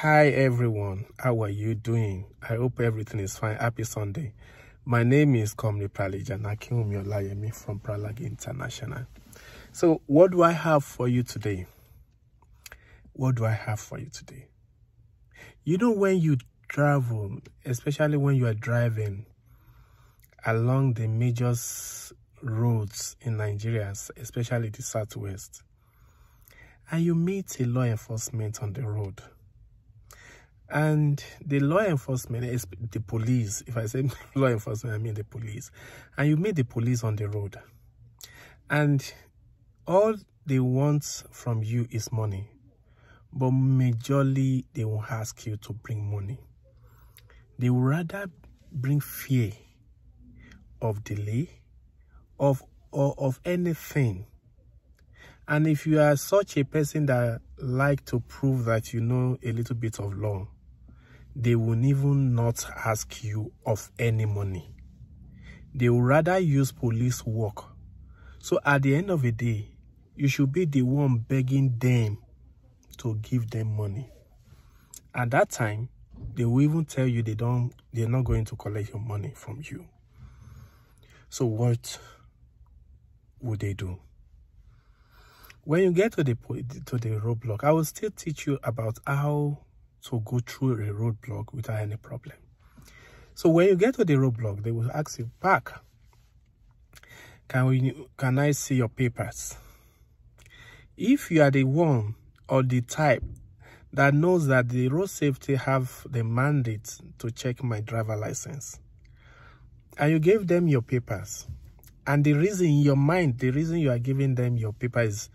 Hi everyone, how are you doing? I hope everything is fine. Happy Sunday. My name is Komni Pralija Nakiumi Olayemi from Pralag International. So what do I have for you today? What do I have for you today? You know, when you travel, especially when you are driving along the major roads in Nigeria, especially the Southwest, and you meet a law enforcement on the road, and the law enforcement is the police. If I say law enforcement, I mean the police. And you meet the police on the road, and all they want from you is money. But majorly, they will ask you to bring money. They would rather bring fear of delay, or of anything. And if you are such a person that like to prove that you know a little bit of law, they will even not ask you of any money. They will rather use police work. So at the end of the day, you should be the one begging them to give them money. At that time, they will even tell you they're not going to collect your money from you. So what would they do? When you get to the roadblock, I will still teach you about how to go through a roadblock without any problem. So when you get to the roadblock, they will ask you, "Park, can I see your papers?" If you are the one or the type that knows that the road safety have the mandate to check my driver license, and you gave them your papers, and the reason in your mind, the reason you are giving them your paper is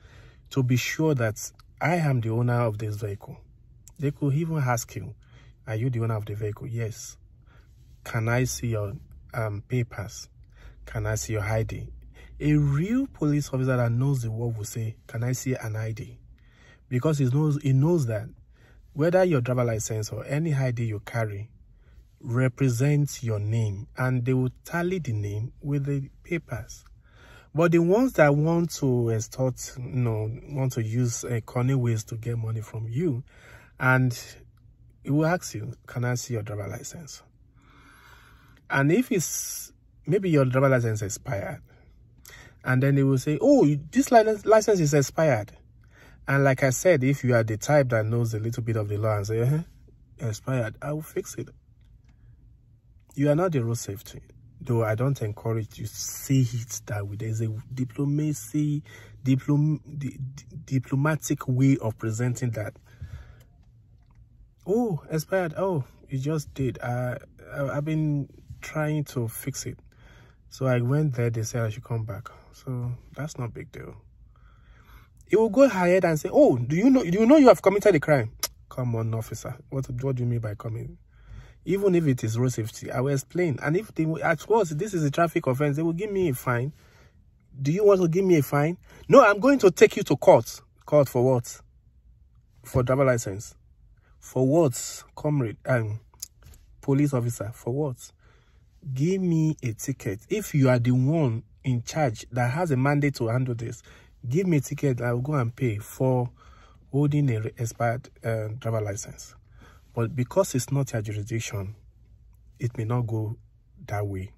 to be sure that I am the owner of this vehicle. They could even ask you, "Are you the owner of the vehicle?" "Yes." "Can I see your papers? Can I see your ID?" A real police officer that knows the word will say, "Can I see an ID?" Because he knows that whether your driver license or any ID you carry represents your name, and they will tally the name with the papers. But the ones that want to extort, want to use cunning ways to get money from you, and it will ask you, "Can I see your driver license?" And if it's maybe your driver license expired, and then they will say, "Oh, this license is expired." And like I said, if you are the type that knows a little bit of the law and say, "Expired, I will fix it," you are not the road safety. Though I don't encourage you to say it that way. There's a diplomatic way of presenting that. "Oh, expired. Oh, you just did. I've been trying to fix it. So I went there. They said I should come back." So that's not a big deal. He will go ahead and say, "Oh, do you know you have committed a crime?" Come on, officer. What do you mean by coming? Even if it is road safety, I will explain. And if they ask us, "This is a traffic offense," they will give me a fine. "Do you want to give me a fine?" "No, I'm going to take you to court." "Court for what?" "For driver license." "For what, comrade? Police officer, for what?" "Give me a ticket. If you are the one in charge that has a mandate to handle this, give me a ticket. I will go and pay for holding a expired driver license." But because it's not your jurisdiction, it may not go that way.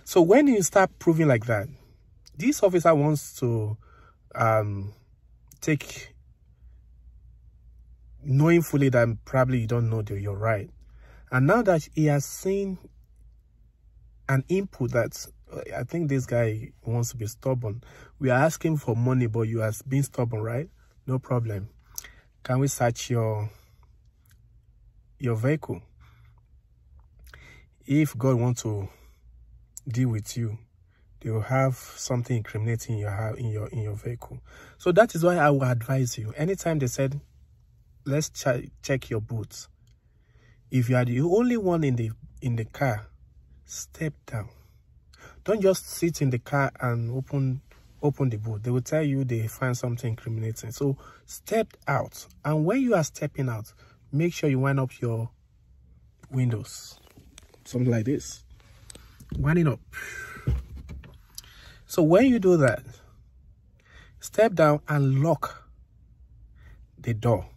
So when you start proving like that, this officer wants to take, knowing fully that probably you don't know that you're right. And now that he has seen an input that, I think this guy wants to be stubborn. We are asking for money, but you are being stubborn, right? No problem. Can we search your vehicle? If God wants to deal with you, they will have something incriminating in your vehicle. So that is why I will advise you. Anytime they said, "Let's check your boots," if you are the only one in the car, step down. Don't just sit in the car and open the boot. They will tell you they find something incriminating. So step out. And when you are stepping out, make sure you wind up your windows. Something like this. Wind it up. So when you do that, step down and lock the door.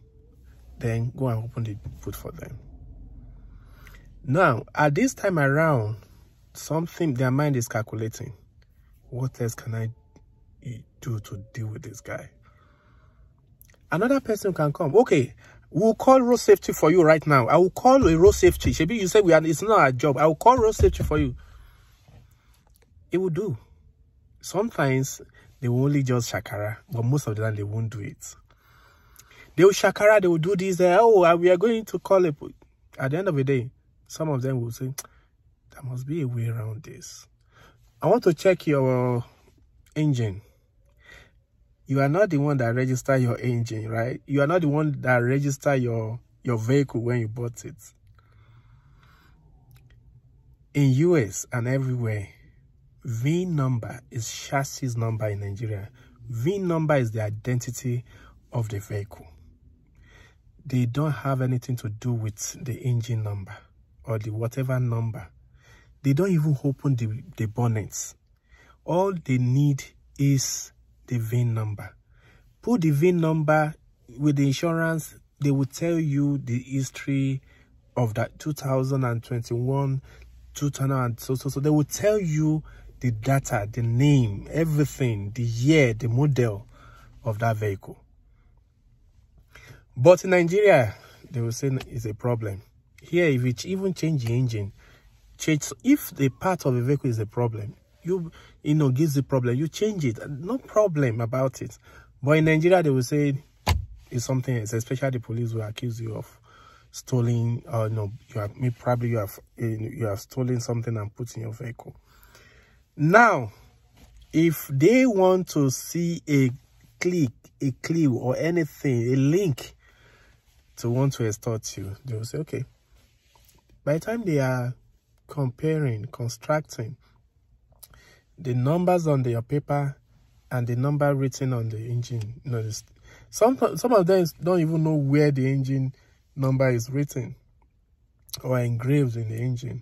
then go and open the boot for them. Now, at this time around, their mind is calculating. What else can I do to deal with this guy? Another person can come. Okay, we'll call road safety for you right now. I will call a road safety. Shebi, you say it's not our job. I will call road safety for you. It will do. Sometimes they will only just shakara, but most of the time they won't do it. They will shakara, they will do this. We are going to call it. At the end of the day, some of them will say, there must be a way around this. I want to check your engine. You are not the one that registered your engine, right? You are not the one that registered your vehicle when you bought it. In US and everywhere, VIN number is chassis number in Nigeria. VIN number is the identity of the vehicle. They don't have anything to do with the engine number or the whatever number. They don't even open the bonnets. All they need is the VIN number. Put the VIN number with the insurance. They will tell you the history of that 2021, 2000, so they will tell you the data, the name, everything, the year, the model of that vehicle. But in Nigeria, they will say it's a problem. Here, if you even change the engine, if the part of the vehicle is a problem, gives the problem, you change it, no problem about it. But in Nigeria, they will say it's something else, especially the police will accuse you of stealing, or you have stolen something and put in your vehicle. Now, if they want to see a clue or anything, a link to want to extort you, they will say, okay. By the time they are constructing the numbers on your paper and the number written on the engine, some of them don't even know where the engine number is written or engraved in the engine.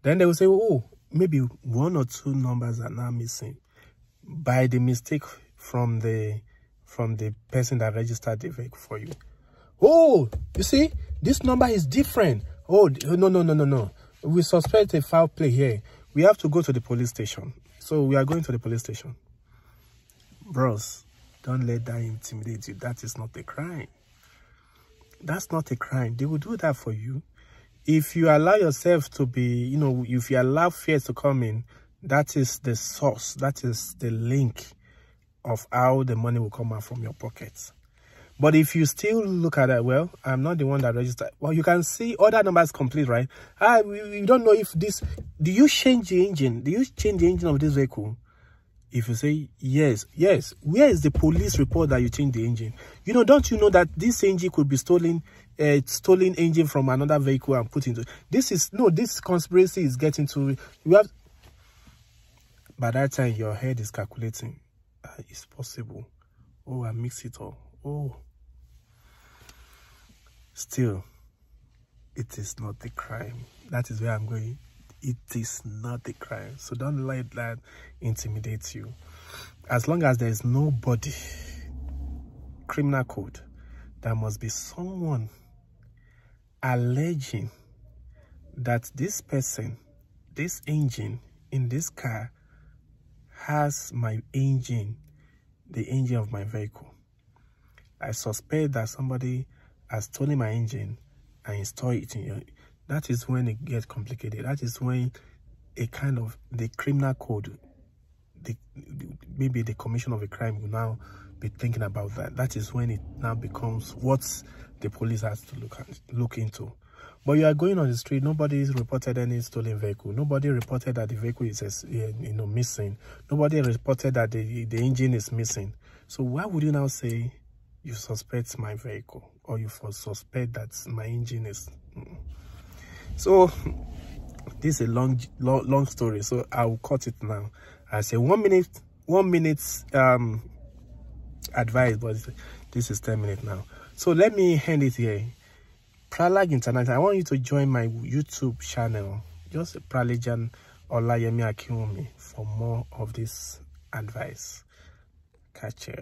Then they will say, oh, maybe one or two numbers are now missing by the mistake from the person that registered the vehicle for you. Oh, you see, this number is different. Oh, no. We suspect a foul play here. We have to go to the police station. So we are going to the police station. Bros, don't let that intimidate you. That is not a crime. That's not a crime. They will do that for you. If you allow yourself to be, if you allow fear to come in, that is the source. That is the link of how the money will come out from your pockets. But if you still look at it, well, I'm not the one that registered. Well, you can see other numbers complete, right? We don't know if this... Do you change the engine? Do you change the engine of this vehicle? If you say yes, where is the police report that you changed the engine? Don't you know that this engine could be stolen engine from another vehicle and put into... This conspiracy is getting to... By that time, your head is calculating. It's possible. Oh, I mix it all. Oh. Still, it is not a crime. That is where I'm going. It is not a crime. So don't let that intimidate you. As long as there is nobody, criminal code, there must be someone alleging that this person, this engine in this car has my engine, the engine of my vehicle. I suspect that somebody has stolen my engine and installed it in your... That is when it gets complicated. That is when a kind of the criminal code, maybe the commission of a crime will now be thinking about that. That is when it now becomes what the police has to look into. But you are going on the street, nobody has reported any stolen vehicle. Nobody reported that the vehicle is missing. Nobody reported that the engine is missing. So why would you now say you suspect my vehicle or you suspect that my engine is... So this is a long story, so I will cut it now. I say 1 minute advice, but this is 10 minutes now. So let me end it here. Pralag International, I want you to join my YouTube channel, just Pralejan Olayemi Akinwumi, for more of this advice. Catch you.